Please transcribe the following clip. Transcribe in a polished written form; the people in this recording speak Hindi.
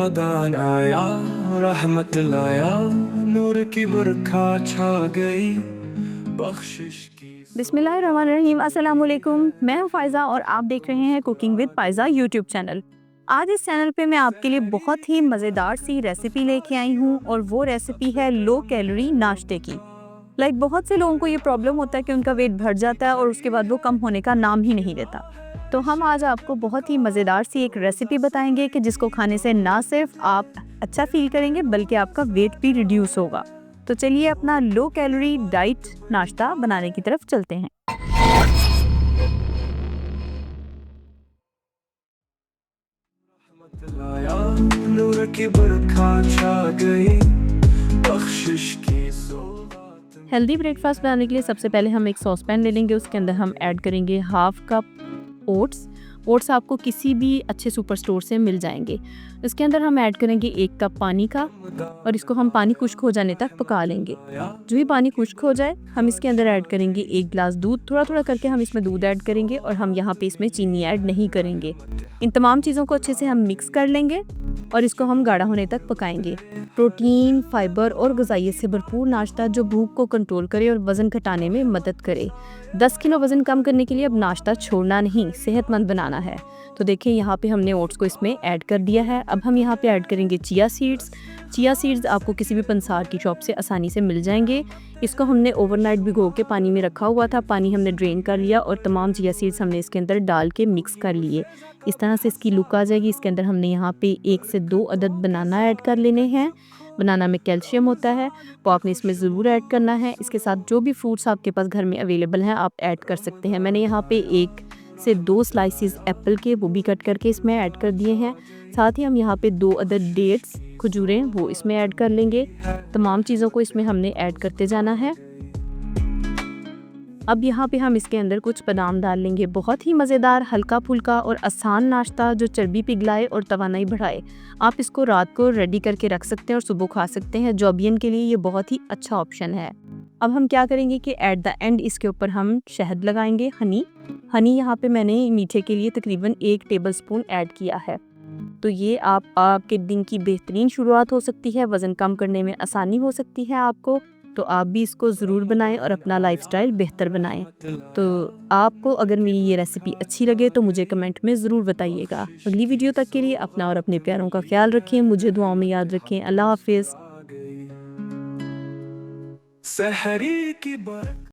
रमदान आया, रहमत लाया, नूर की बरखा छा गई, बख्शिश की। बिस्मिल्लाहिर्रहमानिर्रहीम। अस्सलाम वालेकुम। मैं हूं फ़ायज़ा और आप देख रहे हैं cooking with Faiza YouTube channel. आज इस चैनल पे मैं आपके लिए बहुत ही मज़ेदार सी रेसिपी लेके आई हूं और वो रेसिपी है लो कैलोरी नाश्ते की। बहुत से लोगों को ये प्रॉब्लम होता है कि उनका वेट बढ़ जाता है और उसके बाद वो कम होने का नाम ही नहीं लेता। तो हम आज आपको बहुत ही मज़ेदार सी एक रेसिपी बताएंगे कि जिसको खाने से ना सिर्फ आप अच्छा फील करेंगे बल्कि आपका वेट भी रिड्यूस होगा। तो चलिए अपना लो कैलोरी डाइट नाश्ता बनाने की तरफ चलते हैं। रहमत लाया, नूर की बरखा छा गई, बख्शिश की सौगात। हेल्दी ब्रेकफास्ट बनाने के लिए सबसे पहले हम एक सॉस पैन ले लेंगे। उसके अंदर हम ऐड करेंगे हाफ कप ओट्स। ओट्स आपको किसी भी अच्छे सुपर स्टोर से मिल जाएंगे। इसके अंदर हम ऐड करेंगे 1 कप पानी का और इसको हम पानी खुश्क हो जाने तक पका लेंगे। जो ही पानी खुश्क हो जाए हम इसके अंदर ऐड करेंगे 1 गिलास दूध। थोड़ा थोड़ा करके हम इसमें दूध ऐड करेंगे और हम यहाँ पे इसमें चीनी ऐड नहीं करेंगे। इन तमाम चीज़ों को अच्छे से हम मिक्स कर लेंगे और इसको हम गाढ़ा होने तक पकाएंगे। प्रोटीन, फाइबर और ग़िज़ाइयत से भरपूर नाश्ता जो भूख को कंट्रोल करे और वज़न घटाने में मदद करे। 10 किलो वज़न कम करने के लिए अब नाश्ता छोड़ना नहीं, सेहतमंद बनाना है। तो देखिए यहाँ पे हमने ओट्स को इसमें ऐड कर दिया है। अब हम यहाँ पे ऐड करेंगे चिया सीड्स। चिया सीड्स आपको किसी भी पंसार की शॉप से आसानी से मिल जाएंगे। इसको हमने ओवरनाइट भिगो के पानी में रखा हुआ था। पानी हमने ड्रेन कर लिया और तमाम चिया सीड्स हमने इसके अंदर डाल के मिक्स कर लिए। इस तरह से इसकी लुक आ जाएगी। इसके अंदर हमने यहाँ पे 1 से 2 अदद बनाना ऐड कर लेने हैं। बनाना में कैल्शियम होता है, वो आपने इसमें ज़रूर ऐड करना है। इसके साथ जो भी फ्रूट्स आपके पास घर में अवेलेबल हैं आप ऐड कर सकते हैं। मैंने यहाँ पे 1 से 2 स्लाइसिस एप्पल के वो भी कट करके इसमें ऐड कर दिए हैं। साथ ही हम यहाँ पे 2 अदद डेट्स, खजूरें, वो इसमें ऐड कर लेंगे। तमाम चीज़ों को इसमें हमने ऐड करते जाना है। अब यहाँ पे हम इसके अंदर कुछ बादाम डाल लेंगे। बहुत ही मज़ेदार, हल्का फुल्का और आसान नाश्ता जो चर्बी पिघलाए और तवानाई बढ़ाए। आप इसको रात को रेडी करके रख सकते हैं और सुबह खा सकते हैं। जॉबियन के लिए ये बहुत ही अच्छा ऑप्शन है। अब हम क्या करेंगे कि एट द एंड इसके ऊपर हम शहद लगाएंगे, हनी यहाँ पे मैंने मीठे के लिए तकरीबन 1 टेबलस्पून ऐड किया है। तो ये आपके दिन की बेहतरीन शुरुआत हो सकती है, वज़न कम करने में आसानी हो सकती है आपको। तो आप भी इसको ज़रूर बनाएं और अपना लाइफस्टाइल बेहतर बनाएं। तो आपको अगर मेरी ये रेसिपी अच्छी लगे तो मुझे कमेंट में ज़रूर बताइएगा। अगली वीडियो तक के लिए अपना और अपने प्यारों का ख्याल रखें। मुझे दुआओं में याद रखें। अल्लाह हाफिज़। सहरी की बरखा।